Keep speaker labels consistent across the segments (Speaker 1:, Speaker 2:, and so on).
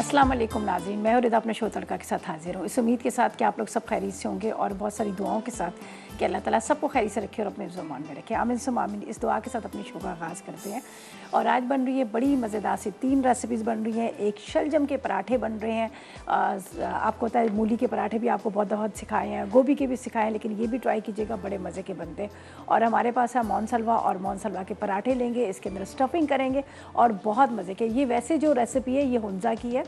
Speaker 1: अस्सलाम वालेकुम नाज़रीन, मैं रिदा अपने शो तड़का के साथ हाजिर हूँ। इस उम्मीद के साथ कि आप लोग सब खैरियत से होंगे और बहुत सारी दुआओं के साथ कि अल्लाह ताला सबको खैरियत से रखे और अपने ज़ुबान में रखे। आमीन सुम्मा आमीन। इस दुआ के साथ अपनी शो का आगाज़ करते हैं और आज बन रही है बड़ी मज़ेदार सी 3 रेसिपीज़ बन रही हैं। एक शलजम के पराठे बन रहे हैं। आपको पता है मूली के पराठे भी आपको बहुत सिखाए हैं, गोभी के भी सिखाए हैं, लेकिन ये भी ट्राई कीजिएगा, बड़े मज़े के बनते हैं। और हमारे पास है मौन सलवा और मौन सलवा के पराठे लेंगे, इसके अंदर स्टफिंग करेंगे और बहुत मज़े के। ये वैसे जो रेसिपी है ये हुंजा की है,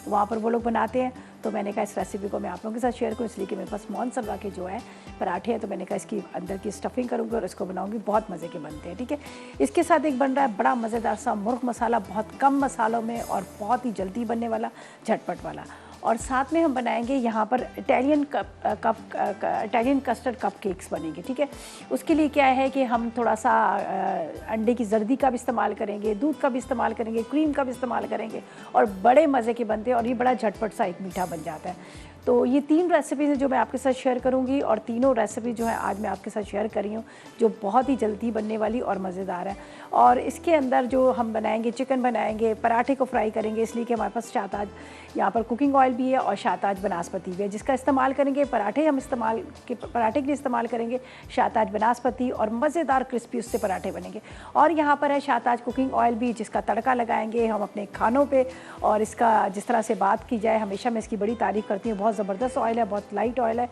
Speaker 1: वहाँ पर वो लोग बनाते हैं, तो मैंने कहा इस रेसिपी को मैं आप लोगों के साथ शेयर करूँ, इसलिए कि मेरे पास मौन सलवा के जो है पराठे हैं, तो मैंने कहा इसकी अंदर की स्टफिंग करूँगी और इसको बनाऊँगी। बहुत मज़े के बनते हैं, ठीक है। इसके साथ एक बन रहा है बड़ा मज़ेदार सा मुर्ग मसाला, बहुत कम मसालों में और बहुत ही जल्दी बनने वाला, झटपट वाला। और साथ में हम बनाएंगे यहाँ पर इटालियन कस्टर्ड कप केक्स बनेंगे, ठीक है। उसके लिए क्या है कि हम थोड़ा सा अंडे की जर्दी का भी इस्तेमाल करेंगे, दूध का भी इस्तेमाल करेंगे, क्रीम का भी इस्तेमाल करेंगे और बड़े मज़े के बनते हैं और ये बड़ा झटपट सा एक मीठा बन जाता है। तो ये 3 रेसिपीज़ हैं जो मैं आपके साथ शेयर करूंगी और तीनों रेसिपी जो है आज मैं आपके साथ शेयर कर रही हूँ, जो बहुत ही जल्दी बनने वाली और मज़ेदार है। और इसके अंदर जो हम बनाएंगे, चिकन बनाएंगे, पराठे को फ्राई करेंगे, इसलिए कि हमारे पास शाहताज यहाँ पर कुकिंग ऑयल भी है और शाहताज बनास्पति भी है, जिसका इस्तेमाल करेंगे। पराठे के लिए इस्तेमाल करेंगे शाहताज बनास्पति और मज़ेदार क्रिस्पी उससे पराठे बनेंगे। और यहाँ पर है शाहताज कुकिंग ऑयल भी, जिसका तड़का लगाएंगे हम अपने खानों पे। और इसका जिस तरह से बात की जाए, हमेशा मैं इसकी बड़ी तारीफ़ करती हूँ, बहुत ज़बरदस्त ऑयल है, बहुत लाइट ऑयल है।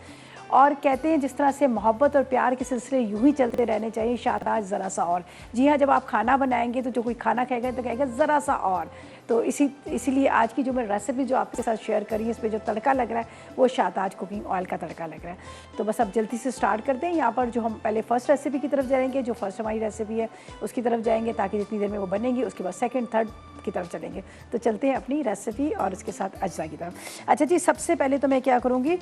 Speaker 1: और कहते हैं जिस तरह से मोहब्बत और प्यार के सिलसिले यूं ही चलते रहने चाहिए, शाहताज ज़रा सा और। जी हाँ, जब आप खाना बनाएंगे तो जो कोई खाना खाएगा तो कहेगा ज़रा सा और। तो इसीलिए आज की जो मैं रेसिपी जो आपके साथ शेयर करी है, इस पर जो तड़का लग रहा है वो शाहताज कुकिंग ऑयल का तड़का लग रहा है। तो बस अब जल्दी से स्टार्ट करते हैं। यहाँ पर जो हम पहले फर्स्ट रेसिपी की तरफ जाएंगे, जो फर्स्ट हमारी रेसिपी है उसकी तरफ जाएंगे, ताकि जितनी देर में वो बनेगी उसके बाद सेकेंड थर्ड की तरफ चलेंगे। तो चलते हैं अपनी रेसिपी और उसके साथ अज्जा की तरफ। अच्छा जी, सबसे पहले तो मैं क्या करूँगी,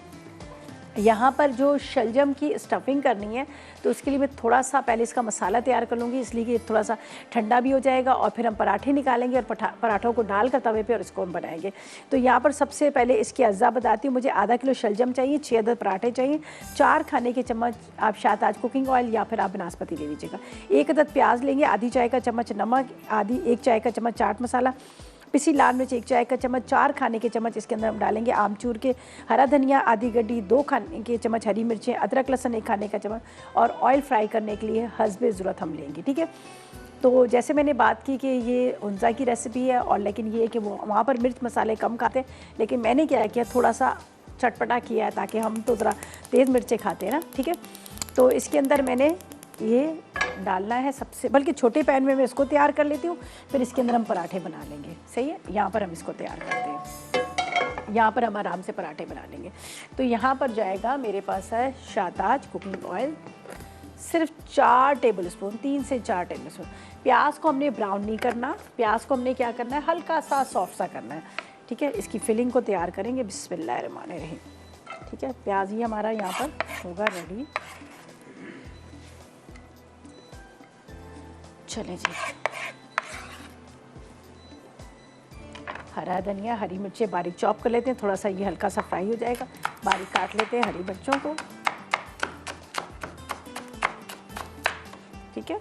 Speaker 1: यहाँ पर जो शलजम की स्टफिंग करनी है तो उसके लिए मैं थोड़ा सा पहले इसका मसाला तैयार कर लूँगी, इसलिए कि थोड़ा सा ठंडा भी हो जाएगा और फिर हम पराठे निकालेंगे और पराठों को डालकर तवे पे और इसको हम बनाएंगे। तो यहाँ पर सबसे पहले इसकी अज्जा बताती हूँ। मुझे आधा किलो शलजम चाहिए, 6 अदद पराठे चाहिए, 4 खाने के चम्मच आप शाहताज कुकिंग ऑयल या फिर आप बनास्पति ले लीजिएगा, 1 अदद प्याज लेंगे, आधी चाय का चम्मच नमक, 1 चाय का चम्मच चाट मसाला, पिसी लाल मिर्च 1 चाय का चम्मच, 4 खाने के चम्मच इसके अंदर हम डालेंगे आमचूर के, हरा धनिया आधी गड्डी, 2 खाने के चम्मच हरी मिर्चें, अदरक लहसुन 1 खाने का चम्मच और ऑयल फ्राई करने के लिए हस्बे ज़रूरत हम लेंगे, ठीक है। तो जैसे मैंने बात की कि ये हुंजा की रेसिपी है और लेकिन ये है कि वो वहाँ पर मिर्च मसाले कम खाते हैं, लेकिन मैंने क्या किया, थोड़ा सा चटपटा किया है, ताकि हम तो ज़रा तेज़ मिर्चें खाते हैं ना, ठीक है। तो इसके अंदर मैंने ये डालना है सबसे, बल्कि छोटे पैन में मैं इसको तैयार कर लेती हूँ, फिर इसके अंदर हम पराठे बना लेंगे, सही है। यहाँ पर हम इसको तैयार करते हैं, यहाँ पर हम आराम से पराठे बना लेंगे। तो यहाँ पर जाएगा, मेरे पास है शाहताज कुकिंग ऑयल, सिर्फ 4 टेबल स्पून, 3 से 4 टेबल स्पून। प्याज को हमने ब्राउन नहीं करना, प्याज को हमने क्या करना है, हल्का सा सॉफ्ट सा करना है, ठीक है। इसकी फिलिंग को तैयार करेंगे, बिस्मिल्लाहिर्रहमानिर्रहीम, ठीक है। प्याज ही हमारा यहाँ पर होगा रेडी। चले जी, हरा धनिया, हरी मिर्चें बारीक चॉप कर लेते हैं, थोड़ा सा ये हल्का सा फ्राई हो जाएगा, बारीक काट लेते हैं हरी मिर्चों को, ठीक है।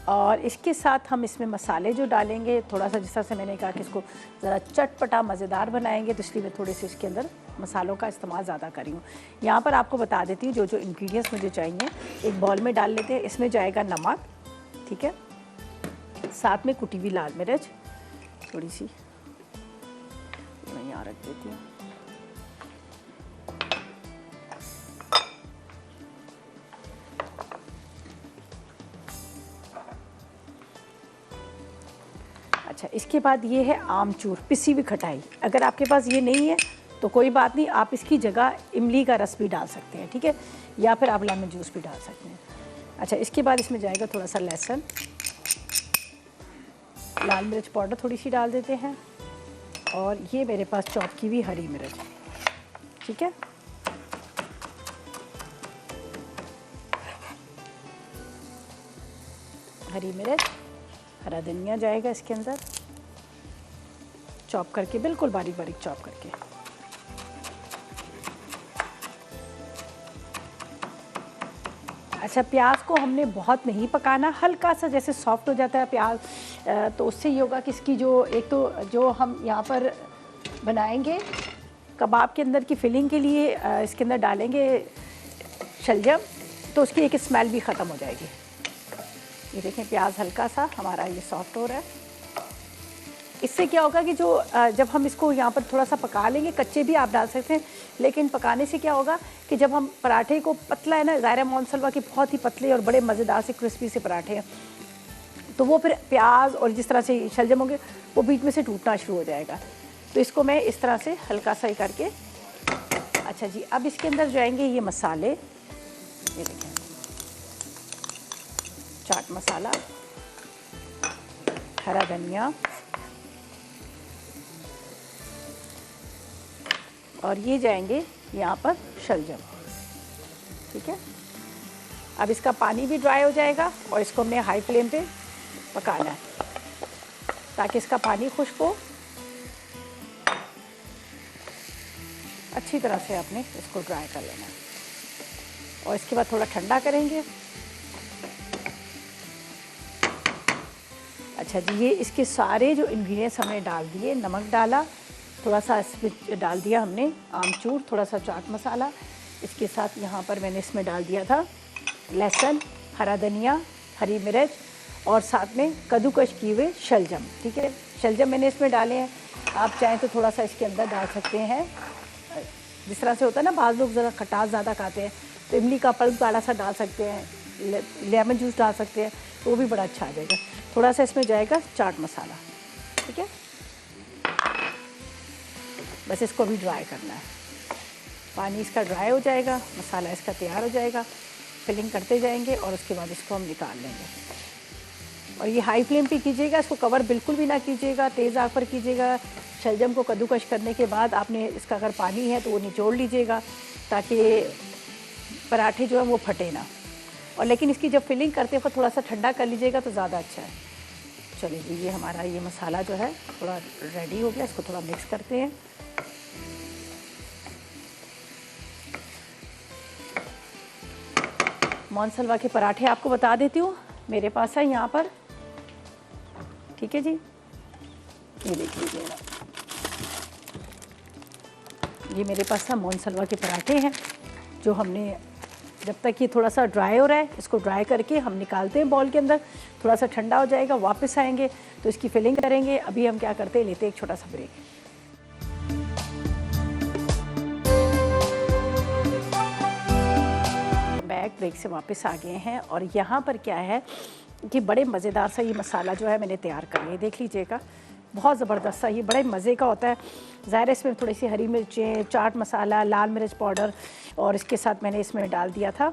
Speaker 1: और इसके साथ हम इसमें मसाले जो डालेंगे, थोड़ा सा जिस तरह से मैंने कहा कि इसको ज़रा चटपटा मज़ेदार बनाएंगे, तो इसलिए मैं थोड़े से इसके अंदर मसालों का इस्तेमाल ज़्यादा करी हूँ। यहाँ पर आपको बता देती हूँ जो जो इंग्रेडिएंट्स मुझे चाहिए। एक बाउल में डाल लेते हैं, इसमें जाएगा नमक, ठीक है, साथ में कुटी हुई लाल मिर्च थोड़ी सी, मैं यहाँ रख देती हूँ, अच्छा। इसके बाद ये है आमचूर, पिसी हुई खटाई। अगर आपके पास ये नहीं है तो कोई बात नहीं, आप इसकी जगह इमली का रस भी डाल सकते हैं, ठीक है, या फिर आप लेमन जूस भी डाल सकते हैं। अच्छा, इसके बाद इसमें जाएगा थोड़ा सा लहसुन, लाल मिर्च पाउडर थोड़ी सी डाल देते हैं और ये मेरे पास चॉप की हुई हरी मिर्च, ठीक है। हरी मिर्च, हरा धनिया जाएगा इसके अंदर चॉप करके, बिल्कुल बारीक बारीक चॉप करके। अच्छा, प्याज को हमने बहुत नहीं पकाना, हल्का सा जैसे सॉफ्ट हो जाता है प्याज, तो उससे ये होगा कि इसकी जो एक तो जो हम यहाँ पर बनाएंगे। कबाब के अंदर की फिलिंग के लिए इसके अंदर डालेंगे शलजम, तो उसकी एक स्मेल भी ख़त्म हो जाएगी। ये देखें प्याज हल्का सा हमारा ये सॉफ्ट हो रहा है। इससे क्या होगा कि जो जब हम इसको यहाँ पर थोड़ा सा पका लेंगे, कच्चे भी आप डाल सकते हैं, लेकिन पकाने से क्या होगा कि जब हम पराठे को, पतला है ना, ज़ाहिर मोनसलवा के बहुत ही पतले और बड़े मज़ेदार से क्रिस्पी से पराठे हैं, तो वो फिर प्याज और जिस तरह से शलजम होंगे वो बीच में से टूटना शुरू हो जाएगा। तो इसको मैं इस तरह से हल्का सा ही करके, अच्छा जी, अब इसके अंदर जाएंगे ये मसाले। ये देखें, चाट मसाला, हरा धनिया, और ये जाएंगे यहाँ पर शलजम। ठीक है, अब इसका पानी भी ड्राई हो जाएगा और इसको हमने हाई फ्लेम पे पकाना है ताकि इसका पानी खुश्क हो। अच्छी तरह से आपने इसको ड्राई कर लेना है और इसके बाद थोड़ा ठंडा करेंगे। अच्छा जी, ये इसके सारे जो इंग्रेडिएंट्स हमने डाल दिए, नमक डाला, थोड़ा सा इसमें डाल दिया हमने आमचूर, थोड़ा सा चाट मसाला, इसके साथ यहाँ पर मैंने इसमें डाल दिया था लहसुन, हरा धनिया, हरी मिर्च और साथ में कद्दूकश किए हुए शलजम। ठीक है, शलजम मैंने इसमें डाले हैं। आप चाहें तो थोड़ा सा इसके अंदर डाल सकते हैं, जिस तरह से होता है ना, बाज़ लोग ज़रा खटास ज़्यादा खाते हैं तो इमली का पल्प थोड़ा सा डाल सकते हैं, लेमन जूस डाल सकते हैं, तो वो भी बड़ा अच्छा आ जाएगा। थोड़ा सा इसमें जाएगा चाट मसाला। ठीक है, बस इसको भी ड्राई करना है। पानी इसका ड्राई हो जाएगा, मसाला इसका तैयार हो जाएगा, फिलिंग करते जाएंगे और उसके बाद इसको हम निकाल लेंगे। और ये हाई फ्लेम पे कीजिएगा, इसको कवर बिल्कुल भी ना कीजिएगा, तेज़ आग पर कीजिएगा। शलजम को कद्दूकश करने के बाद आपने इसका अगर पानी है तो वो निचोड़ लीजिएगा ताकि पराठे जो है वो फटे ना। और लेकिन इसकी जब फिलिंग करते वक्त थोड़ा सा ठंडा कर लीजिएगा तो ज़्यादा अच्छा है। चलिए, ये हमारा ये मसाला जो है थोड़ा रेडी हो गया, इसको थोड़ा मिक्स करते हैं। मोनसलवा के पराठे आपको बता देती हूँ, मेरे पास है यहाँ पर। ठीक है जी, ये देख लीजिए, ये मेरे पास है मोनसलवा के पराठे हैं जो हमने, जब तक ये थोड़ा सा ड्राई हो रहा है, इसको ड्राई करके हम निकालते हैं बॉल के अंदर। थोड़ा सा ठंडा हो जाएगा, वापस आएंगे तो इसकी फिलिंग करेंगे। अभी हम क्या करते हैं, लेते हैं एक छोटा सा ब्रेक। ब्रेक से वापस आ गए हैं और यहाँ पर क्या है कि बड़े मज़ेदार सा ये मसाला जो है मैंने तैयार कर लिया, देख लीजिएगा, बहुत ज़बरदस्त सा, ये बड़े मज़े का होता है। ज़ाहिर इसमें थोड़ी सी हरी मिर्चें, चाट मसाला, लाल मिर्च पाउडर और इसके साथ मैंने इसमें डाल दिया था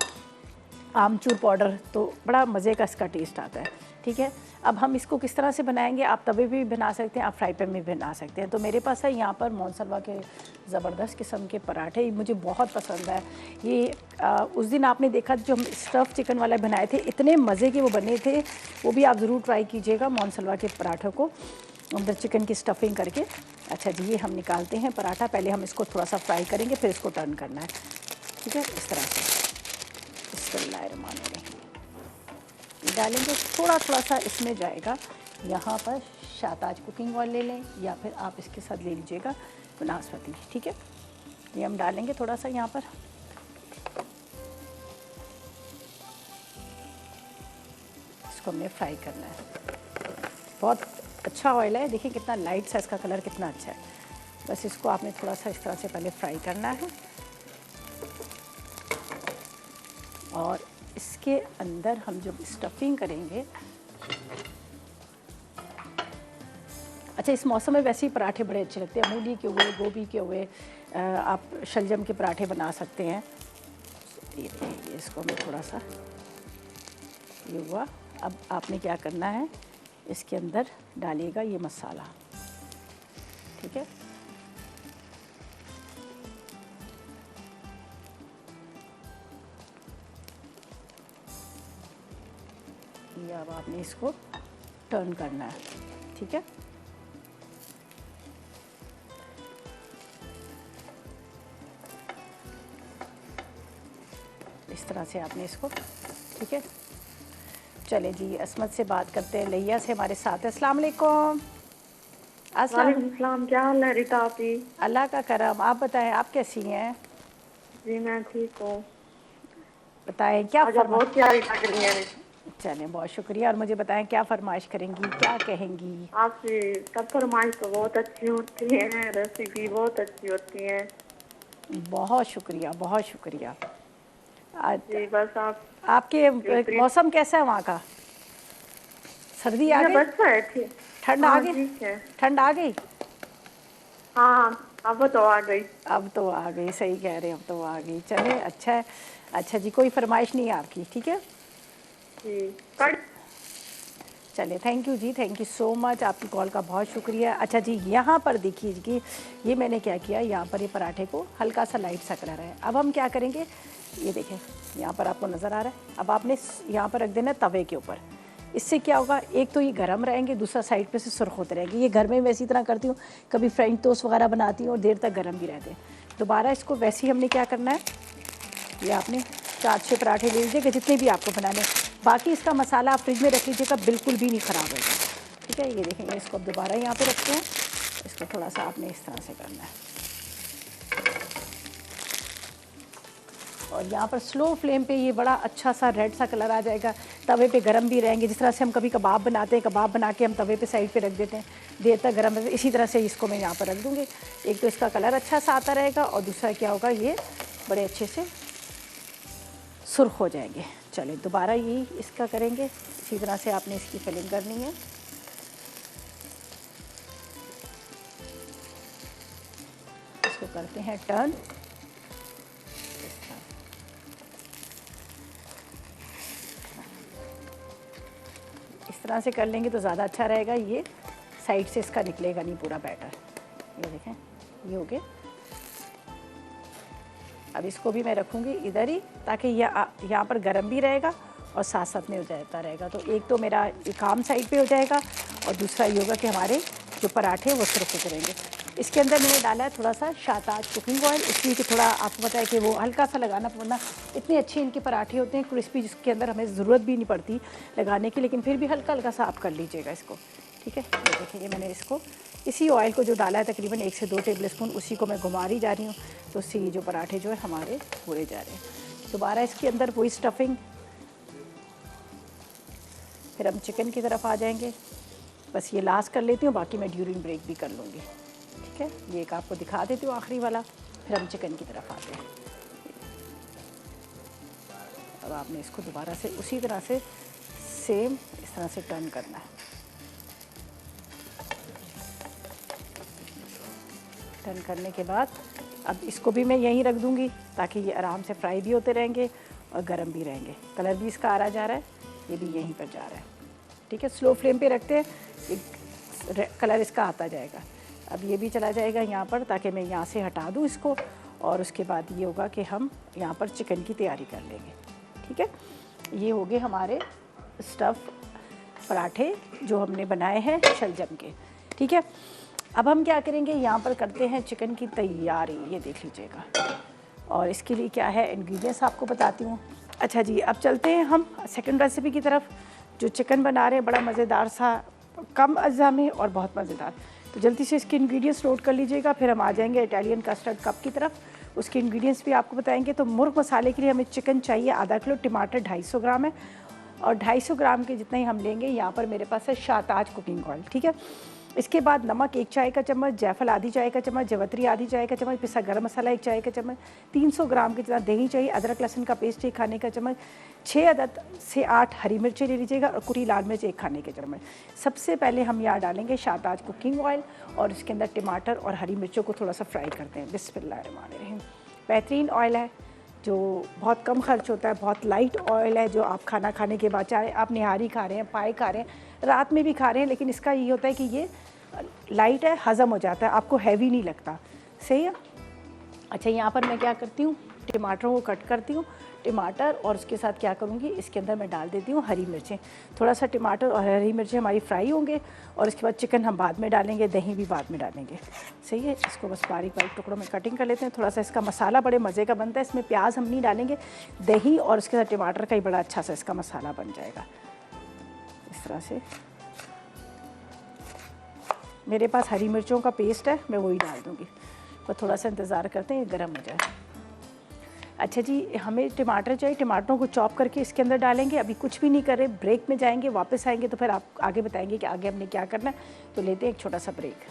Speaker 1: आमचूर पाउडर, तो बड़ा मज़े का इसका टेस्ट आता है। ठीक है, अब हम इसको किस तरह से बनाएंगे, आप तवे भी बना सकते हैं, आप फ्राई पैन में भी बना सकते हैं। तो मेरे पास है यहाँ पर मोनसलवा के ज़बरदस्त किस्म के पराठे, मुझे बहुत पसंद है ये। उस दिन आपने देखा जो हम स्टफ़ चिकन वाला बनाए थे, इतने मज़े के वो बने थे, वो भी आप ज़रूर ट्राई कीजिएगा मोनसलवा के पराठों को अंदर चिकन की स्टफिंग करके। अच्छा जी, ये हम निकालते हैं पराठा, पहले हम इसको थोड़ा सा फ्राई करेंगे, फिर इसको टर्न करना है। ठीक है, इस तरह से बिस्मिल्लाहिर्रहमानिर्रहीम डालेंगे। थोड़ा थोड़ा सा इसमें जाएगा, यहाँ पर शाहताज कुकिंग ऑयल ले लें या फिर आप इसके साथ ले लीजिएगा बनास्पति। ठीक है, ये हम डालेंगे थोड़ा सा यहाँ पर। इसको हमने फ्राई करना है, बहुत अच्छा ऑयल है, देखिए कितना लाइट सा इसका कलर कितना अच्छा है। बस इसको आपने थोड़ा सा इस तरह से पहले फ्राई करना है और इसके अंदर हम जो स्टफिंग करेंगे, अच्छा इस मौसम में वैसे ही पराठे बड़े अच्छे लगते हैं, मूली के हुए, गोभी के हुए, आप शलजम के पराठे बना सकते हैं। ये देखिए, इसको मैं थोड़ा सा ये हुआ। अब आपने क्या करना है, इसके अंदर डालिएगा ये मसाला। ठीक है, ये अब आपने इसको टर्न करना है। ठीक है, इस तरह से आपने इसको, ठीक है। चले जी, असमत से बात करते हैं, लैया से हमारे साथ है। अस्सलाम वालेकुम। अस्सलाम।
Speaker 2: वालेकुम सलाम, क्या हाल है रीता आपकी?
Speaker 1: अल्लाह का करम। आप बताएं, आप कैसी हैं?
Speaker 2: जी मैं ठीक हूँ।
Speaker 1: बताएं क्या
Speaker 2: आज आप
Speaker 1: फरमा।
Speaker 2: बहुत प्यारी लग रही हैं।
Speaker 1: चलें, बहुत शुक्रिया। और मुझे बताएं क्या फरमाइश करेंगी, क्या कहेंगी?
Speaker 2: आपसे सब फरमाइश तो बहुत अच्छी होती है, रेसिपी बहुत अच्छी होती है।
Speaker 1: बहुत शुक्रिया, बहुत शुक्रिया। आज
Speaker 2: जी बस आप
Speaker 1: आपके
Speaker 2: ट्रीट।
Speaker 1: मौसम कैसा है वहाँ का? सर्दी आ
Speaker 2: जी अब
Speaker 1: गई?
Speaker 2: अच्छा है, ठीक।
Speaker 1: ठंड आ
Speaker 2: हाँ
Speaker 1: गई?
Speaker 2: ठीक है।
Speaker 1: ठंड आ गई?
Speaker 2: हाँ अब तो आ गई।
Speaker 1: अब तो आ गई, सही कह रहे हैं, अब तो आ गई। चले, अच्छा है। अच्छा जी, कोई फरमाइश नहीं है आपकी, ठीक है।
Speaker 2: जी कट।
Speaker 1: चलिए, थैंक यू जी, थैंक यू सो मच, आपकी कॉल का बहुत शुक्रिया। अच्छा जी, यहाँ पर देखिए कि ये मैंने क्या किया, यहाँ पर ये पराठे को हल्का सा लाइट सा कलर है। अब हम क्या करेंगे, ये देखें, यहाँ पर आपको नज़र आ रहा है। अब आपने यहाँ पर रख देना तवे के ऊपर। इससे क्या होगा, एक तो ये गर्म रहेंगे, दूसरा साइड पे से सुर्ख होते रहेंगे। ये घर में मैं इसी तरह करती हूँ, कभी फ्रेंच टोस्ट वगैरह बनाती हूँ और देर तक गर्म भी रहते हैं। दोबारा इसको वैसे ही हमने क्या करना है, ये आपने 4-6 पराठे ले लीजिएगा, जितने भी आपको बनाने। बाकी इसका मसाला आप फ्रिज में रख लीजिएगा, बिल्कुल भी नहीं ख़राब होगा, ठीक है। ये देखेंगे, इसको अब दोबारा यहाँ पे रखते हैं। इसको थोड़ा सा आपने इस तरह से करना है और यहाँ पर स्लो फ्लेम पे ये बड़ा अच्छा सा रेड सा कलर आ जाएगा। तवे पे गरम भी रहेंगे, जिस तरह से हम कभी कबाब बनाते हैं, कबाब बना के हम तवे पे साइड पे रख देते हैं, देर तक गरम रहते, इसी तरह से इसको मैं यहाँ पर रख दूँगी। एक तो इसका कलर अच्छा सा आता रहेगा और दूसरा क्या होगा, ये बड़े अच्छे से सुर्ख हो जाएंगे। चलिए दोबारा यही इसका करेंगे, इसी तरह से आपने इसकी फिलिंग करनी है। इसको करते हैं टर्न। इस तरह से कर लेंगे तो ज़्यादा अच्छा रहेगा, ये साइड से इसका निकलेगा नहीं पूरा बैटर। ये देखें, ये हो गया। अब इसको भी मैं रखूँगी इधर ही, ताकि यहाँ पर गर्म भी रहेगा और साथ साथ में हो जाता रहेगा। तो एक तो मेरा ये काम साइड पे हो जाएगा और दूसरा ये होगा कि हमारे जो पराठे वो सुरख होते रहेंगे। इसके अंदर मैंने डाला है थोड़ा सा शाहताज कुकिंग ऑयल, इसलिए कि थोड़ा आपको पता है कि वो हल्का सा लगाना, वरना इतने अच्छे इनके पराठे होते हैं क्रिस्पी, जिसके अंदर हमें ज़रूरत भी नहीं पड़ती लगाने की, लेकिन फिर भी हल्का हल्का सा आप कर लीजिएगा इसको, ठीक है। ये देखिए, मैंने इसको इसी ऑयल को जो डाला है तकरीबन 1 से 2 टेबल स्पून, उसी को मैं घुमा रही जा रही हूँ। तो उससे ये जो पराठे जो है हमारे पूरे जा रहे हैं। दोबारा इसके अंदर वही स्टफिंग, फिर हम चिकन की तरफ आ जाएंगे। बस ये लास्ट कर लेती हूँ, बाकी मैं ड्यूरिंग ब्रेक भी कर लूँगी, ठीक है। ये एक आपको दिखा देती हूँ आखिरी वाला, फिर हम चिकन की तरफ आते हैं। अब आपने इसको दोबारा से उसी तरह से सेम इस तरह से टर्न करना है। टर्न करने के बाद अब इसको भी मैं यहीं रख दूँगी, ताकि ये आराम से फ्राई भी होते रहेंगे और गर्म भी रहेंगे। कलर भी इसका आ रहा जा रहा है, ये भी यहीं पर जा रहा है, ठीक है। स्लो फ्लेम पे रखते हैं, एक कलर इसका आता जाएगा। अब ये भी चला जाएगा यहाँ पर, ताकि मैं यहाँ से हटा दूँ इसको, और उसके बाद ये होगा कि हम यहाँ पर चिकन की तैयारी कर लेंगे, ठीक है। ये हो गए हमारे स्टफ़ पराठे जो हमने बनाए हैं शलजम के, ठीक है। अब हम क्या करेंगे, यहाँ पर करते हैं चिकन की तैयारी। ये देख लीजिएगा, और इसके लिए क्या है इंग्रेडिएंट्स आपको बताती हूँ। अच्छा जी, अब चलते हैं हम सेकंड रेसिपी की तरफ। जो चिकन बना रहे हैं बड़ा मज़ेदार सा, कम अज्जा में और बहुत मज़ेदार। तो जल्दी से इसके इंग्रेडिएंट्स नोट कर लीजिएगा, फिर हम आ जाएंगे इटालियन कस्टर्ड कप की तरफ। उसके इंग्रेडिएंट्स भी आपको बताएंगे। तो मुर्ग मसाले के लिए हमें चिकन चाहिए आधा किलो, टमाटर 250 ग्राम है, और 250 ग्राम के जितना ही हम लेंगे। यहाँ पर मेरे पास है शाहताज कुकिंग ऑयल, ठीक है। इसके बाद नमक 1 चाय का चम्मच, जायफल आधी चाय का चम्मच, जवतरी आधी चाय का चम्मच, पिसा गरम मसाला 1 चाय का चम्मच, 300 ग्राम के जितना दही चाहिए, अदरक लहसुन का पेस्ट 1 खाने का चम्मच, 6 अदद से 8 हरी मिर्चें ले लीजिएगा, और कुटी लाल मिर्च 1 खाने के चम्मच। सबसे पहले हम यहाँ डालेंगे शाहताज कुकिंग ऑयल, और इसके अंदर टमाटर और हरी मिर्चों को थोड़ा सा फ्राई करते हैं। बिस्मिल्लाहिर्रहमानिर्रहीम। बेहतरीन ऑयल है, जो बहुत कम खर्च होता है, बहुत लाइट ऑयल है, जो आप खाना खाने के बाद, चाहे आप निहारी खा रहे हैं, पाए खा रहे हैं, रात में भी खा रहे हैं, लेकिन इसका ये होता है कि ये लाइट है, हज़म हो जाता है, आपको हैवी नहीं लगता, सही है। अच्छा, यहाँ पर मैं क्या करती हूँ, टमाटरों को कट करती हूँ, टमाटर, और उसके साथ क्या करूँगी, इसके अंदर मैं डाल देती हूँ हरी मिर्चें। थोड़ा सा टमाटर और हरी मिर्चें हमारी फ्राई होंगे, और इसके बाद चिकन हम बाद में डालेंगे, दही भी बाद में डालेंगे, सही है। इसको बस बारीक बारीक टुकड़ों में कटिंग कर लेते हैं। थोड़ा सा इसका मसाला बड़े मज़े का बनता है, इसमें प्याज हम नहीं डालेंगे, दही और उसके साथ टमाटर का ही बड़ा अच्छा सा इसका मसाला बन जाएगा। इस तरह से मेरे पास हरी मिर्चों का पेस्ट है, मैं वही डाल दूँगी। तो थोड़ा सा इंतज़ार करते हैं, ये गर्म हो जाए। अच्छा जी, हमें टमाटर चाहिए, टमाटरों को चॉप करके इसके अंदर डालेंगे। अभी कुछ भी नहीं कर रहे, ब्रेक में जाएंगे, वापस आएंगे तो फिर आप आगे बताएंगे कि आगे हमने क्या करना है। तो लेते हैं एक छोटा सा ब्रेक।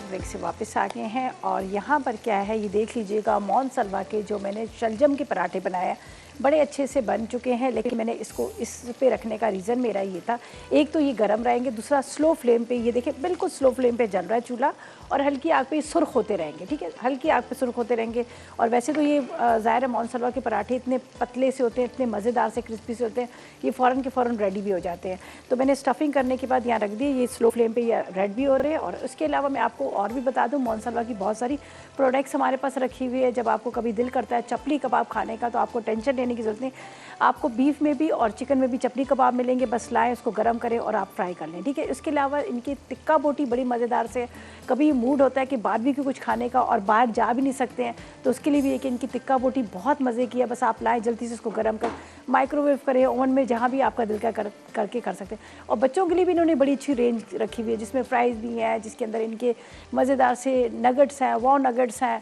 Speaker 1: ब्रेक से वापस आ गए हैं और यहाँ पर क्या है, ये देख लीजिएगा मौन सलवा के जो मैंने शलजम के पराठे बनाए हैं, बड़े अच्छे से बन चुके हैं। लेकिन मैंने इसको इस पे रखने का रीज़न मेरा ये था, एक तो ये गर्म रहेंगे, दूसरा स्लो फ्लेम पे, ये देखिए बिल्कुल स्लो फ्लेम पे जल रहा है चूल्हा, और हल्की आग पे सुर्ख होते रहेंगे। ठीक है, हल्की आग पे सुर्ख होते रहेंगे। और वैसे तो ये ज़ाहिर है मौन सलवा के पराठे इतने पतले से होते हैं, इतने मज़ेदार से क्रिस्पी से होते हैं, ये फ़ौरन के फ़ौरन रेडी भी हो जाते हैं। तो मैंने स्टफिंग करने के बाद यहाँ रख दिए, ये स्लो फ्लेम पे ये रेड भी हो रहे हैं। और उसके अलावा मैं आपको और भी बता दूँ, मौन सलवा की बहुत सारी प्रोडक्ट्स हमारे पास रखी हुई है। जब आपको कभी दिल करता है चपली कबाब खाने का, तो आपको टेंशन लेने की ज़रूरत नहीं, आपको बीफ में भी और चिकन में भी चपली कबाब मिलेंगे। बस लाएँ, उसको गर्म करें और आप फ्राई कर लें। ठीक है, इसके अलावा इनकी टिक्का बोटी बड़ी मज़ेदार से, कभी मूड होता है कि बारबेक्यू कुछ खाने का और बाहर जा भी नहीं सकते हैं, तो उसके लिए भी एक इनकी टिक्का बोटी बहुत मज़े की है। बस आप लाएँ, जल्दी से उसको गर्म कर माइक्रोवेव करें, ओवन में, जहाँ भी आपका दिल का करके कर सकते हैं। और बच्चों के लिए भी इन्होंने बड़ी अच्छी रेंज रखी हुई है, जिसमें फ्राइज़ भी हैं, जिसके अंदर इनके मज़ेदार से नगट्स हैं, वॉ नगट्स हैं,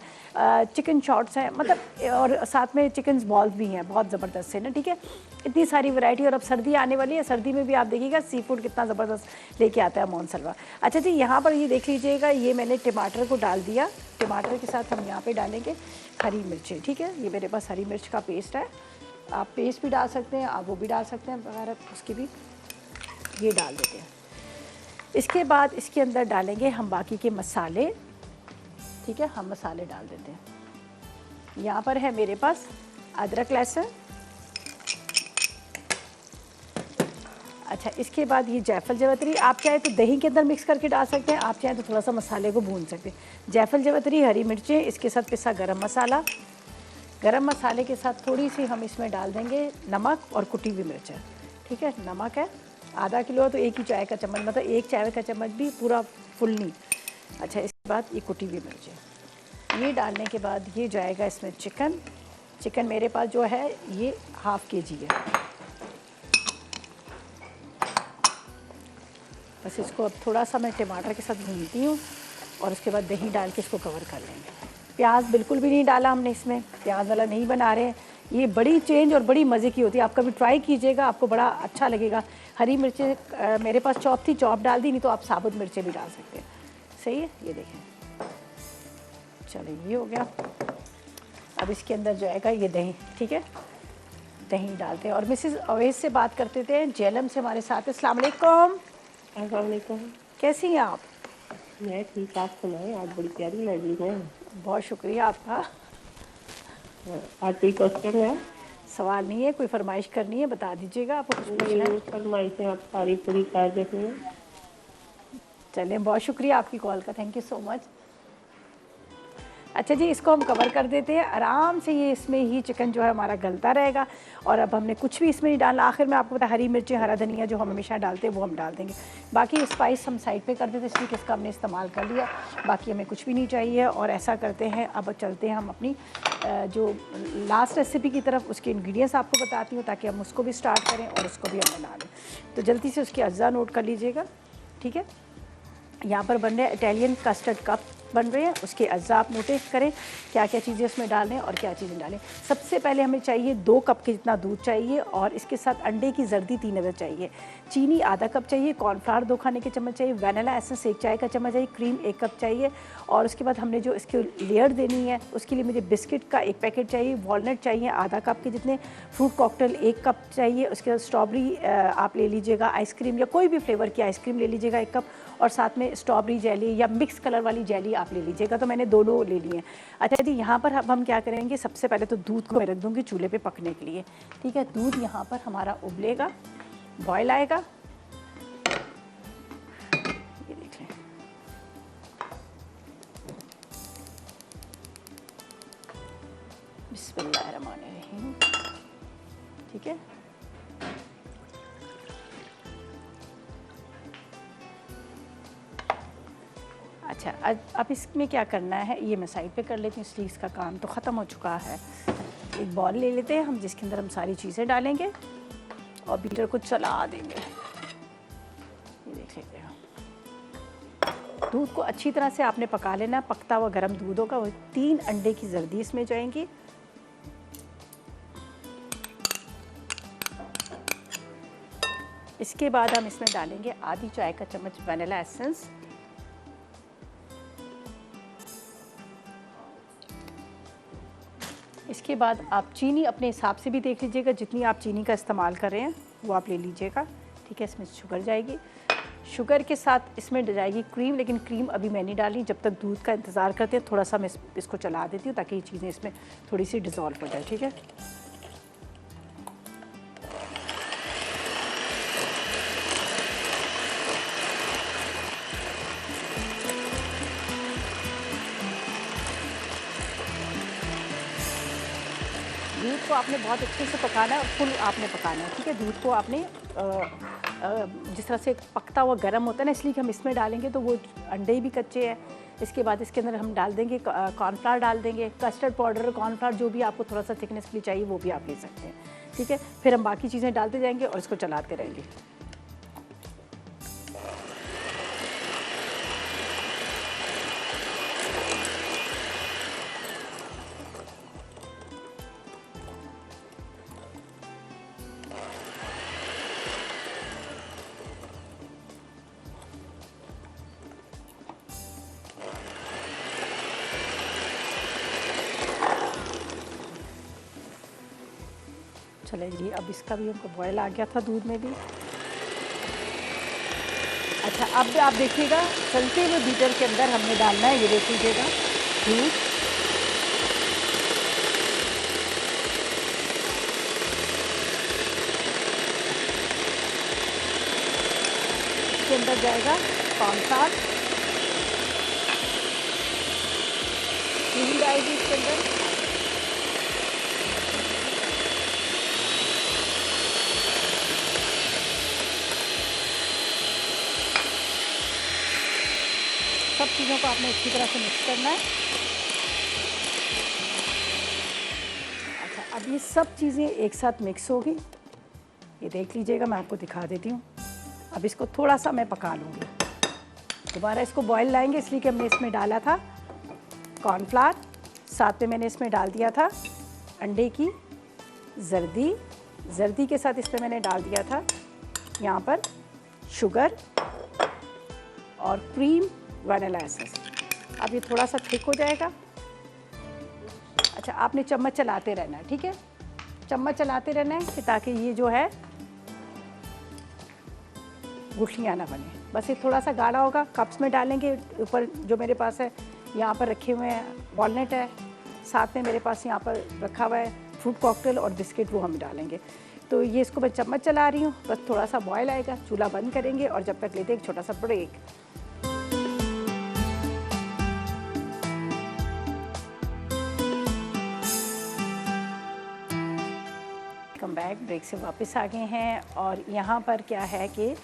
Speaker 1: चिकन शॉट्स हैं, मतलब, और साथ में चिकन बॉल्स भी हैं, बहुत ज़बरदस्त है ना। ठीक है, इतनी सारी वैरायटी। और अब सर्दी आने वाली है, सर्दी में भी आप देखिएगा सी फूड कितना ज़बरदस्त लेके आता है मौन सलवा। अच्छा जी, यहाँ पर ये देख लीजिएगा, ये मैंने टमाटर को डाल दिया। टमाटर के साथ हम यहाँ पे डालेंगे हरी मिर्चें। ठीक है, ये मेरे पास हरी मिर्च का पेस्ट है, आप पेस्ट भी डाल सकते हैं, आप वो भी डाल सकते हैं वगैरह, उसकी भी ये डाल देते हैं। इसके बाद इसके अंदर डालेंगे हम बाकी के मसाले। ठीक है, हम मसाले डाल देते हैं। यहाँ पर है मेरे पास अदरक लहसुन। अच्छा, इसके बाद ये जायफल जावित्री, आप चाहे तो दही के अंदर मिक्स करके डाल सकते हैं, आप चाहे तो थोड़ा सा मसाले को भून सकते हैं। जायफल जावित्री, हरी मिर्चें, इसके साथ पिसा गरम मसाला। गरम मसाले के साथ थोड़ी सी हम इसमें डाल देंगे नमक और कुटी हुई मिर्च है। ठीक है, नमक है आधा किलो है तो एक ही चाय का चम्मच, मतलब एक चाय का चम्मच भी पूरा फुल नहीं। अच्छा, इसके बाद ये कुटी हुई मिर्च है, ये डालने के बाद ये जाएगा इसमें चिकन। चिकन मेरे पास जो है ये ½ kg है। बस इसको अब थोड़ा सा मैं टमाटर के साथ भूनती हूँ और उसके बाद दही डाल के इसको कवर कर लेंगे। प्याज बिल्कुल भी नहीं डाला हमने इसमें, प्याज वाला नहीं बना रहे हैं। ये बड़ी चेंज और बड़ी मज़े की होती है, आप कभी ट्राई कीजिएगा, आपको बड़ा अच्छा लगेगा। हरी मिर्चें मेरे पास चॉप थी, चॉप डाल दी, नहीं तो आप साबुत मिर्चें भी डाल सकते हैं। सही है, ये देखें। चलो, ये हो गया। अब इसके अंदर जो आएगा ये दही। ठीक है, दही डालते हैं। और मिसेस अवैस से बात करते थे, जेलम से हमारे साथ है। अस्सलाम वालेकुम।
Speaker 2: अस्सलाम वालेकुम।
Speaker 1: कैसी हैं आप?
Speaker 2: मैं ठीक, आप सुनाएं, आज बड़ी प्यारी लग रही हैं।
Speaker 1: बहुत शुक्रिया आपका।
Speaker 2: आज कोई क्वेश्चन है?
Speaker 1: सवाल नहीं है, कोई फरमाइश करनी है, बता दीजिएगा। आपको कुछ पूछना है?
Speaker 2: फरमाइशें आप सारी पूरी कर देते हैं।
Speaker 1: चलें, बहुत शुक्रिया आपकी कॉल का, थैंक यू सो मच। अच्छा जी, इसको हम कवर कर देते हैं आराम से। ये इसमें ही चिकन जो है हमारा गलता रहेगा। और अब हमने कुछ भी इसमें नहीं डालना। आखिर में आपको पता है, हरी मिर्ची, हरा धनिया जो हम हमेशा डालते हैं वो हम डाल देंगे। बाकी स्पाइस हम साइड पे कर देते हैं, इसलिए कि इसका हमने इस्तेमाल कर लिया, बाकी हमें कुछ भी नहीं चाहिए। और ऐसा करते हैं, अब चलते हैं हम अपनी जो लास्ट रेसिपी की तरफ। उसके इंग्रेडिएंट्स आपको बताती हूँ ताकि हम उसको भी स्टार्ट करें और उसको भी हम बना लें। तो जल्दी से उसके अज्जा नोट कर लीजिएगा। ठीक है, यहाँ पर बन रहे हैं इटालियन कस्टर्ड कप बन रहे हैं, उसके अज्जा आप नोटिस करें क्या क्या चीज़ें उसमें डालें और क्या चीज़ें डालें। सबसे पहले हमें चाहिए 2 कप के जितना दूध चाहिए, और इसके साथ अंडे की जर्दी 3 अदद चाहिए, चीनी ½ कप चाहिए, कॉर्नफ्लावर 2 खाने के चम्मच चाहिए, वैनिला एसेंस 1 चाय का चम्मच चाहिए, क्रीम 1 कप चाहिए। और उसके बाद हमने जो इसकी लेयर देनी है उसके लिए मुझे बिस्किट का 1 पैकेट चाहिए, वॉलनट चाहिए ½ कप के जितने, फ्रूट कॉकटेल 1 कप चाहिए। उसके बाद स्ट्रॉबेरी आप ले लीजिएगा, आइसक्रीम या कोई भी फ्लेवर की आइसक्रीम ले लीजिएगा 1 कप, और साथ में स्ट्रॉबेरी जेली या मिक्स कलर वाली जेली आप ले लीजिएगा। तो मैंने दोनों ले लिए हैं। अच्छा जी, यहाँ पर अब हम क्या करेंगे, सबसे पहले तो दूध को मैं रख दूँगी चूल्हे पे पकने के लिए। ठीक है, दूध यहाँ पर हमारा उबलेगा, बॉयल आएगा। ये देख लें, बिस्मिल्लाहिर्रहमानिर्रहीम। ठीक है, अच्छा, अब इसमें क्या करना है, ये मैं साइड पे कर लेती हूँ, इसलिए इसका काम तो ख़त्म हो चुका है। एक बॉल ले लेते हैं हम जिसके अंदर हम सारी चीज़ें डालेंगे और बीटर को चला देंगे। ये देख लीजिएगा, दूध को अच्छी तरह से आपने पका लेना। पकता हुआ गर्म दूध होगा, वो 3 अंडे की जर्दी इसमें जाएंगी। इसके बाद हम इसमें डालेंगे आधी चाय का चम्मच वनीला एसेंस। इसके बाद आप चीनी अपने हिसाब से भी देख लीजिएगा, जितनी आप चीनी का इस्तेमाल कर रहे हैं वो आप ले लीजिएगा। ठीक है, इसमें शुगर जाएगी। शुगर के साथ इसमें जाएगी क्रीम, लेकिन क्रीम अभी मैं नहीं डाली। जब तक दूध का इंतज़ार करते हैं थोड़ा सा मैं इसको चला देती हूँ ताकि ये चीज़ें इसमें थोड़ी सी डिज़ोल्व हो जाए। ठीक है, दूध को आपने बहुत अच्छे से पकाना है और फुल आपने पकाना है। ठीक है, दूध को आपने जिस तरह से पकता हुआ गर्म होता है ना, इसलिए कि हम इसमें डालेंगे तो वो अंडे भी कच्चे हैं। इसके बाद इसके अंदर हम डाल देंगे कॉर्नफ्लावर, डाल देंगे कस्टर्ड पाउडर, कॉर्नफ्लावर, जो भी आपको थोड़ा सा थिकनेस के लिए चाहिए वो भी आप ले सकते हैं। ठीक है, फिर हम बाकी चीज़ें डालते जाएंगे और इसको चलाते रहेंगे। चले जी, अब इसका भी हमको बॉयल आ गया था दूध में भी। अच्छा, अब आप देखिएगा चलते हुए बीटर के अंदर हमने डालना है, ये देख लीजिएगा, दूध। इसके अंदर जाएगा कॉर्नफ्लावर, क्रीम आएगी इसके अंदर। सब चीज़ों को आपने अच्छी तरह से मिक्स करना है। अच्छा, अब ये सब चीज़ें एक साथ मिक्स होगी, ये देख लीजिएगा, मैं आपको दिखा देती हूँ। अब इसको थोड़ा सा मैं पका लूँगी, दोबारा इसको बॉयल लाएंगे, इसलिए कि हमने इसमें डाला था कॉर्नफ्लावर, साथ में मैंने इसमें डाल दिया था अंडे की जर्दी, जर्दी के साथ इसमें मैंने डाल दिया था यहाँ पर शुगर और क्रीम, वनीला एसेंस। अब ये थोड़ा सा थिक हो जाएगा। अच्छा, आपने चम्मच चलाते रहना है। ठीक है, चम्मच चलाते रहना है कि ताकि ये जो है गुठलियाँ ना बने। बस ये थोड़ा सा गाढ़ा होगा। कप्स में डालेंगे। ऊपर जो मेरे पास है यहाँ पर रखे हुए हैं वॉलनट है, साथ में मेरे पास यहाँ पर रखा हुआ है फ्रूट कॉकटेल और बिस्किट, वो हम डालेंगे। तो ये इसको मैं चम्मच चला रही हूँ, बस थोड़ा सा बॉयल आएगा, चूल्हा बंद करेंगे और जब तक लेते हैं एक छोटा सा ब्रेक। कम बैक, ब्रेक से वापस आ गए हैं और यहाँ पर क्या है कि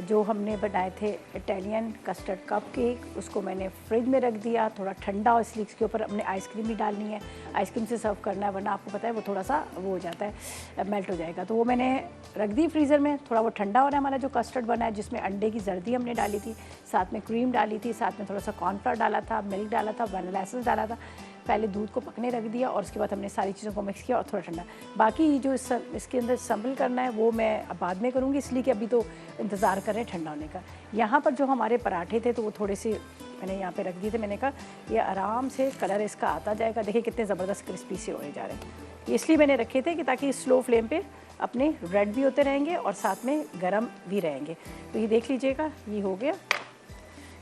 Speaker 1: जो हमने बनाए थे इटालियन कस्टर्ड कप केक, उसको मैंने फ्रिज में रख दिया थोड़ा ठंडा, और इसलिए इसके ऊपर हमने आइसक्रीम भी डालनी है। आइसक्रीम से सर्व करना है, वरना आपको पता है वो थोड़ा सा वो हो जाता है, मेल्ट हो जाएगा। तो वो मैंने रख दी फ्रीज़र में, थोड़ा वो ठंडा हो रहा है हमारा जो कस्टर्ड बना है, जिसमें अंडे की जर्दी हमने डाली थी, साथ में क्रीम डाली थी, साथ में थोड़ा सा कॉर्नफ्लावर डाला था, मिल्क डाला था, वनीला एसेंस डाला था। पहले दूध को पकने रख दिया और उसके बाद हमने सारी चीज़ों को मिक्स किया और थोड़ा ठंडा। बाकी जो इसके अंदर संभल करना है वो मैं अब बाद में करूँगी, इसलिए कि अभी तो इंतज़ार कर रहे हैं ठंडा होने का। यहाँ पर जो हमारे पराठे थे तो वो थोड़े से मैंने यहाँ पे रख दिए थे। मैंने कहा ये आराम से कलर इसका आता जाएगा। देखिए कितने ज़बरदस्त क्रिस्पी से होने जा रहे हैं। ये इसलिए मैंने रखे थे कि ताकि स्लो फ्लेम पे अपने रेड भी होते रहेंगे और साथ में गरम भी रहेंगे। तो ये देख लीजिएगा, ये हो गया।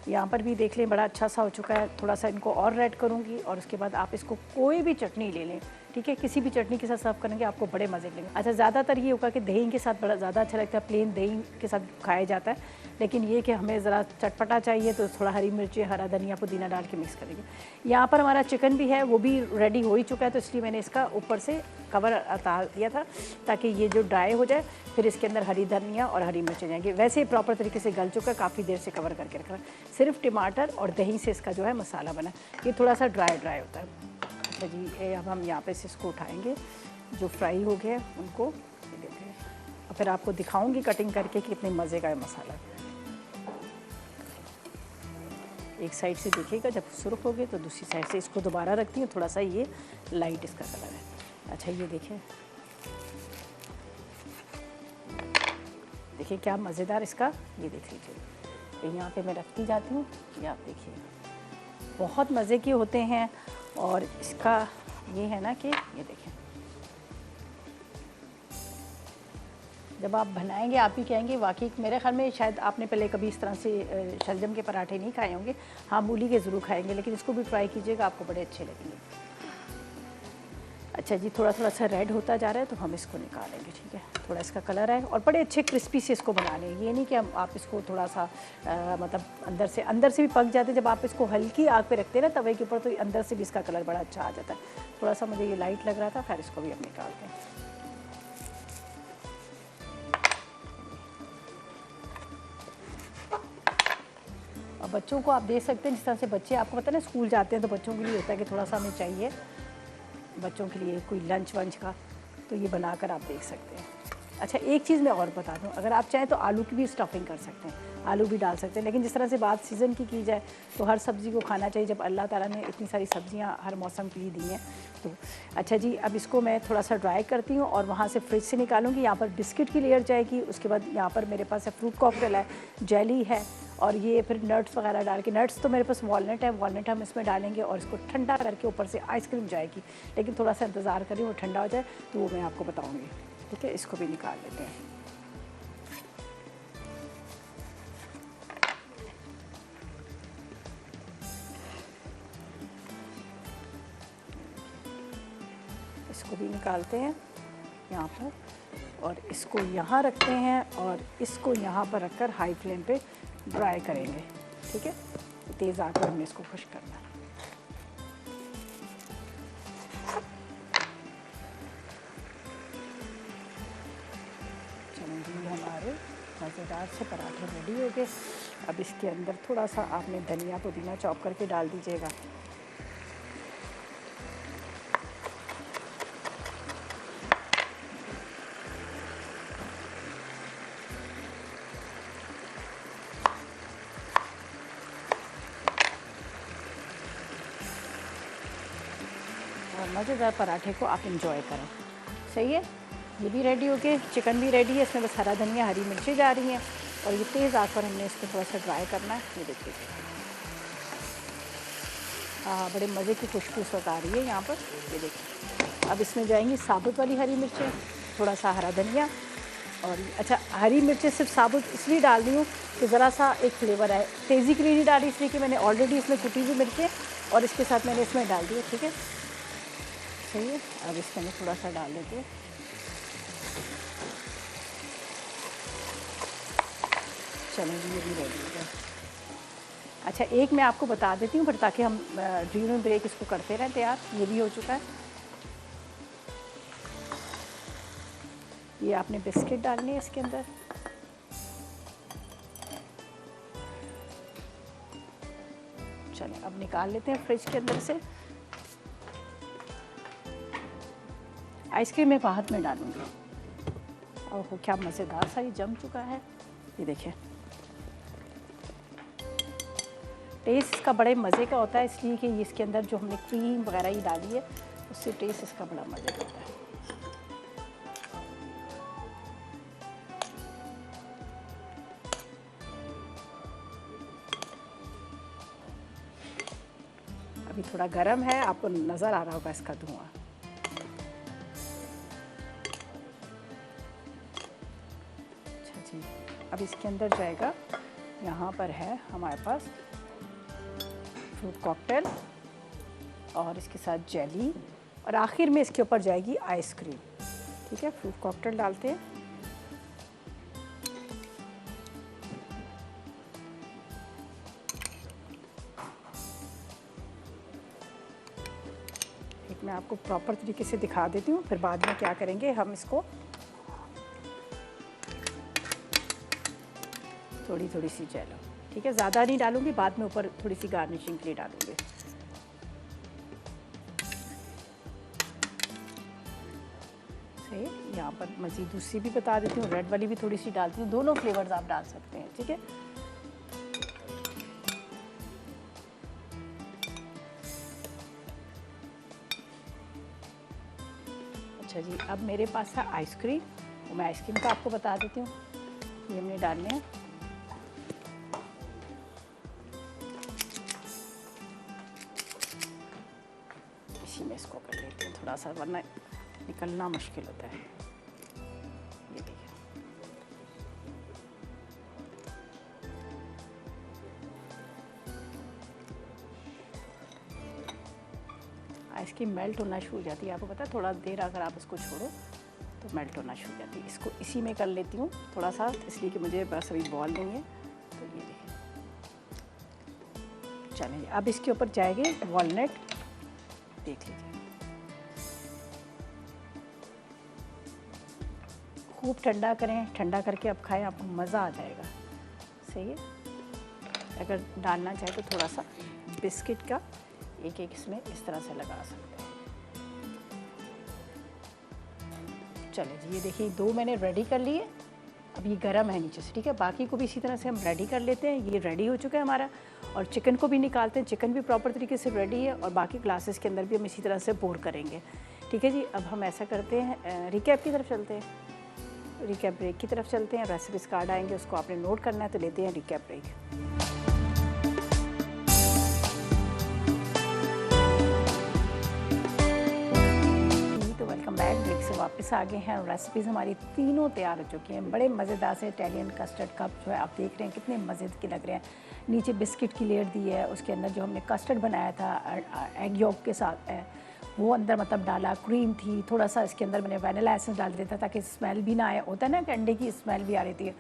Speaker 1: यहाँ पर भी देख लें, बड़ा अच्छा सा हो चुका है। थोड़ा सा इनको और रेड करूँगी और उसके बाद आप इसको कोई भी चटनी ले लें, ठीक है, किसी भी चटनी के साथ सर्व करेंगे आपको बड़े मज़े लेंगे। अच्छा, ज़्यादातर ये होगा कि दही के साथ बड़ा ज़्यादा अच्छा लगता है, प्लेन दही के साथ खाया जाता है, लेकिन ये कि हमें ज़रा चटपटा चाहिए तो थोड़ा हरी मिर्ची, हरा धनिया, पुदीना डाल के मिक्स करेंगे। यहाँ पर हमारा चिकन भी है, वो भी रेडी हो ही चुका है, तो इसलिए मैंने इसका ऊपर से कवर उतार दिया था ताकि ये जो ड्राई हो जाए, फिर इसके अंदर हरी धनिया और हरी मिर्चें जाएंगी। वैसे ही प्रॉपर तरीके से गल चुका है, काफ़ी देर से कवर करके रखा है। सिर्फ टमाटर और दही से इसका जो है मसाला बना, ये थोड़ा सा ड्राई ड्राई होता है। अच्छा जी, अब हम यहाँ पे से इसको उठाएंगे, जो फ्राई हो गए उनको ये देते हैं। और फिर आपको दिखाऊंगी कटिंग करके कि कितने मज़े का है मसाला है। एक साइड से देखिएगा, जब सुर्ख हो गए तो दूसरी साइड से इसको दोबारा रखती हूँ, थोड़ा सा ये लाइट इसका कलर है। अच्छा ये देखिए, देखिए क्या मज़ेदार इसका, ये देख लीजिए। यहाँ पे मैं रखती जाती हूँ, ये आप देखिए बहुत मज़े के होते हैं। और इसका ये है ना कि ये देखें, जब आप बनाएंगे आप ही कहेंगे वाकई। मेरे ख्याल में शायद आपने पहले कभी इस तरह से शलजम के पराठे नहीं खाए होंगे, हाँ मूली के ज़रूर खाएंगे, लेकिन इसको भी ट्राई कीजिएगा, आपको बड़े अच्छे लगेंगे। अच्छा जी, थोड़ा थोड़ा सा रेड होता जा रहा है तो हम इसको निकालेंगे, ठीक है। थोड़ा इसका कलर है और बड़े अच्छे क्रिस्पी से इसको बनाने हैं। ये नहीं कि आप इसको थोड़ा सा मतलब अंदर से भी पक जाते हैं। जब आप इसको हल्की आग पे रखते हैं ना तवे के ऊपर, तो अंदर से भी इसका कलर बड़ा अच्छा आ जाता है। थोड़ा सा मुझे ये लाइट लग रहा था, खैर इसको भी हम निकालते हैं। और बच्चों को आप दे सकते हैं, जिस तरह से बच्चे, आपको पता है ना स्कूल जाते हैं तो बच्चों के लिए होता है कि थोड़ा सा हमें चाहिए बच्चों के लिए कोई लंच वंच का, तो ये बनाकर आप देख सकते हैं। अच्छा एक चीज़ मैं और बता दूं, अगर आप चाहें तो आलू की भी स्टफिंग कर सकते हैं, आलू भी डाल सकते हैं, लेकिन जिस तरह से बात सीज़न की जाए तो हर सब्ज़ी को खाना चाहिए, जब अल्लाह ताला ने इतनी सारी सब्ज़ियां हर मौसम के लिए दी हैं तो। अच्छा जी, अब इसको मैं थोड़ा सा ड्राई करती हूँ और वहाँ से फ्रिज से निकालूंगी। यहाँ पर बिस्किट की लेयर जाएगी, उसके बाद यहाँ पर मेरे पास है फ्रूट कॉकटेल है, जेली है, और ये फिर नट्स वगैरह डाल के, नट्स तो मेरे पास वॉलनट है, वॉलनट हम इसमें डालेंगे और इसको ठंडा करके ऊपर से आइसक्रीम जाएगी, लेकिन थोड़ा सा इंतज़ार करिए वो ठंडा हो जाए तो वो मैं आपको बताऊँगी, ठीक है। इसको भी निकाल लेते हैं। इसको भी निकालते हैं यहाँ पर, और इसको यहाँ रखते हैं और इसको यहाँ पर रखकर हाई फ्लेम पे ड्राई करेंगे, ठीक है। तेज़ आंच पर हमने इसको खुश करना है। चलो जी, हमारे मज़ेदार से पराठे रेडी हो गए। अब इसके अंदर थोड़ा सा आपने धनिया पुदीना चॉप करके डाल दीजिएगा। और मज़ेदार पराठे को आप इंजॉय करें। सही है, ये भी रेडी हो गए, चिकन भी रेडी है। इसमें बस हरा धनिया, हरी मिर्ची जा रही हैं और ये तेज़ आंच पर हमने इसको थोड़ा सा ड्राई करना है। ये देखिए, हाँ बड़े मज़े की खुशबू इस वक्त आ रही है यहाँ पर, ये देखिए। अब इसमें जाएंगी साबुत वाली हरी मिर्चें, थोड़ा सा हरा धनिया, और अच्छा हरी मिर्चें सिर्फ साबुत इसलिए डाल रही हूँ कि ज़रा सा एक फ्लेवर है, तेज़ी के लिए नहीं डाली, इसलिए कि मैंने ऑलरेडी इसमें कुटी हुई मिर्चें और इसके साथ मैंने इसमें डाल दी है, ठीक है। सही है, अब इसमें थोड़ा सा डाल देते हैं। चलो ये भी रेडी हो गया। अच्छा एक मैं आपको बता देती हूँ फिर, ताकि हम ड्यूरिंग ब्रेक इसको करते रहें तैयार। ये भी हो चुका है। ये आपने बिस्किट डालने हैं इसके अंदर, चलो अब निकाल लेते हैं फ्रिज के अंदर से। आइसक्रीम मैं बाद में डालूंगी। ओह क्या मज़ेदार सा ये जम चुका है, ये देखिए। टेस्ट इसका बड़े मज़े का होता है, इसलिए कि इसके अंदर जो हमने क्रीम वगैरह ही डाली है उससे टेस्ट इसका बड़ा मज़े का होता है। अभी थोड़ा गर्म है, आपको नज़र आ रहा होगा इसका धुआं। अच्छा जी, अब इसके अंदर जाएगा, यहाँ पर है हमारे पास फ्रूट कॉकटेल और इसके साथ जेली, और आखिर में इसके ऊपर जाएगी आइसक्रीम, ठीक है। फ्रूट कॉकटेल डालते हैं, एक मैं आपको प्रॉपर तरीके से दिखा देती हूँ, फिर बाद में क्या करेंगे हम इसको थोड़ी थोड़ी सी जेलो, ठीक है, ज़्यादा नहीं डालूंगी, बाद में ऊपर थोड़ी सी गार्निशिंग के लिए डालूंगी। से यहाँ पर मज़ीद दूसरी भी बता देती हूँ, रेड वाली भी थोड़ी सी डालती हूँ, दोनों फ्लेवर्स आप डाल सकते हैं, ठीक है। अच्छा जी, अब मेरे पास है आइसक्रीम, तो मैं आइसक्रीम का आपको बता देती हूँ। ये हमने डालने हैं, इसी में इसको कर लेते हैं थोड़ा सा, वरना निकलना मुश्किल होता है। ये देखिए, आइसक्रीम मेल्ट होना शुरू हो जाती है, आपको पता है, थोड़ा देर अगर आप इसको छोड़ो तो मेल्ट होना शुरू हो जाती है। इसको इसी में कर लेती हूँ थोड़ा सा, इसलिए कि मुझे बस अभी बॉल नहीं है। तो ये देखिए, चलिए अब इसके ऊपर जाएंगे वॉलनट, देख लीजिए, खूब ठंडा करें, ठंडा करके अब खाएं, आपको मज़ा आ जाएगा। सही है। अगर डालना चाहे तो थोड़ा सा बिस्किट का एक एक इसमें इस तरह से लगा सकते हैं। चलिए जी, ये देखिए 2 मैंने रेडी कर लिए, अब ये गरम है नीचे से, ठीक है। बाकी को भी इसी तरह से हम रेडी कर लेते हैं। ये रेडी हो चुका है हमारा, और चिकन को भी निकालते हैं। चिकन भी प्रॉपर तरीके से रेडी है, और बाकी ग्लासेस के अंदर भी हम इसी तरह से पोर करेंगे, ठीक है जी। अब हम ऐसा करते हैं, रिकैप की तरफ चलते हैं, रिकैप ब्रेक की तरफ चलते हैं। रेसिपीज कार्ड आएंगे, उसको आपने नोट करना है, तो लेते हैं रिकैप ब्रेक। तो वेलकम बैक, ब्रेक से वापस आ गए हैं, और रेसिपीज़ हमारी तीनों तैयार हो चुकी हैं। बड़े मज़ेदार से इटालियन कस्टर्ड कप जो है आप देख रहे हैं, कितने मज़े के लग रहे हैं। नीचे बिस्किट की लेयर दी है, उसके अंदर जो हमने कस्टर्ड बनाया था एग यॉक के साथ वो अंदर मतलब डाला, क्रीम थी, थोड़ा सा इसके अंदर मैंने वैनिला एसेंस डाल दिया था ताकि स्मेल भी ना आए, होता है ना कि अंडे की स्मेल भी आ रही थी।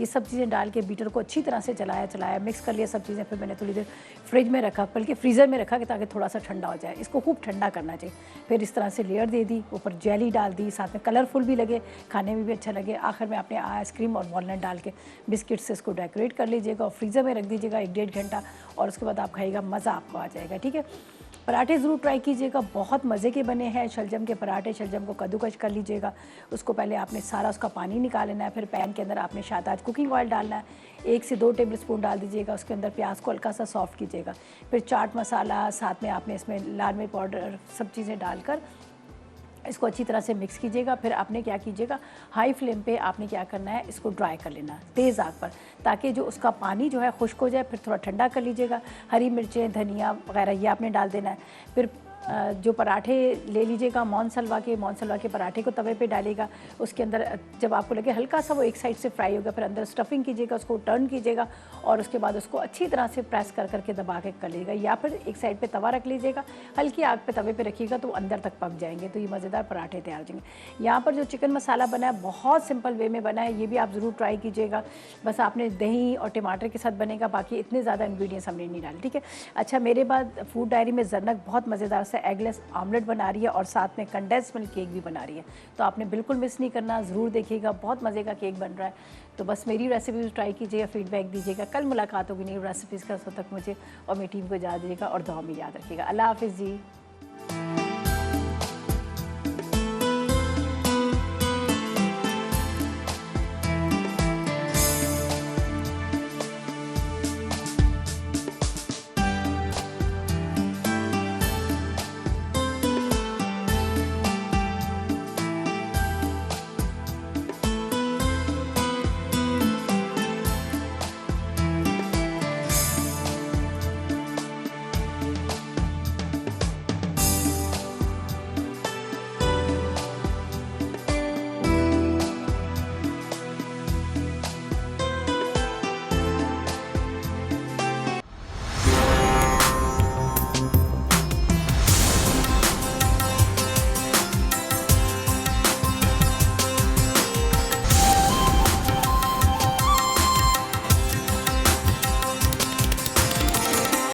Speaker 1: ये सब चीज़ें डाल के बीटर को अच्छी तरह से चलाया, मिक्स कर लिया सब चीज़ें। फिर मैंने थोड़ी देर फ्रिज में रखा, बल्कि फ्रीज़र में रखा कि ताकि थोड़ा सा ठंडा हो जाए। इसको खूब ठंडा करना चाहिए। फिर इस तरह से लेयर दे दी, ऊपर जेली डाल दी, साथ में कलरफुल भी लगे, खाने में भी अच्छा लगे। आखिर में आपने आइसक्रीम और वॉलनट डाल के बिस्किट से इसको डेकोरेट कर लीजिएगा, और फ्रीज़र में रख दीजिएगा 1-1.5 घंटा, और उसके बाद आप खाइएगा, मज़ा आपको आ जाएगा, ठीक है। पराठे ज़रूर ट्राई कीजिएगा, बहुत मज़े के बने हैं। शलजम के पराठे, शलजम को कद्दूकस कर लीजिएगा, उसको पहले आपने सारा उसका पानी निकाल लेना है। फिर पैन के अंदर आपने शाताज कुकिंग ऑयल डालना है, 1 से 2 टेबलस्पून डाल दीजिएगा। उसके अंदर प्याज को हल्का सा सॉफ्ट कीजिएगा। फिर चाट मसाला, साथ में आपने इसमें लाल मिर्च पाउडर, सब चीज़ें डालकर इसको अच्छी तरह से मिक्स कीजिएगा। फिर आपने क्या कीजिएगा, हाई फ्लेम पे आपने क्या करना है, इसको ड्राई कर लेना तेज़ आग पर, ताकि जो उसका पानी जो है खुश्क हो जाए। फिर थोड़ा ठंडा कर लीजिएगा। हरी मिर्चें, धनिया वगैरह ये आपने डाल देना है। फिर जो पराठे ले लीजिएगा मौनसलवा के पराठे को तवे पे डालिएगा। उसके अंदर जब आपको लगे हल्का सा वो एक साइड से फ्राई होगा, फिर अंदर स्टफिंग कीजिएगा, उसको टर्न कीजिएगा, और उसके बाद उसको अच्छी तरह से प्रेस करके दबा के कर लीजिएगा। या फिर एक साइड पे तवा रख लीजिएगा, हल्की आग पे तवे पे रखिएगा तो अंदर तक पक जाएंगे, तो ये मज़ेदार पराठे तैयार हो जाएंगे। यहाँ पर जो चिकन मसाला बना है बहुत सिंपल वे में बना है, ये भी आप ज़रूर ट्राई कीजिएगा। बस आपने दही और टमाटर के साथ बनेगा, बाकी इतने ज़्यादा इंग्रेडिएंट्स हमने नहीं डाले, ठीक है। अच्छा, मेरे बाद फूड डायरी में ज़रनक बहुत मज़ेदार से एगलेस ऑमलेट बना रही है, और साथ में कंडेंस मिल्क केक भी बना रही है, तो आपने बिल्कुल मिस नहीं करना, ज़रूर देखिएगा, बहुत मज़े का केक बन रहा है। तो बस मेरी रेसिपी ट्राई कीजिएगा, फीडबैक दीजिएगा। कल मुलाकात होगी नई रेसिपीज़ का, तब तक मुझे और मेरी टीम को इजाज़त दीजिएगा, और दुआ में याद रखिएगा। अल्लाह हाफ़िज़ जी।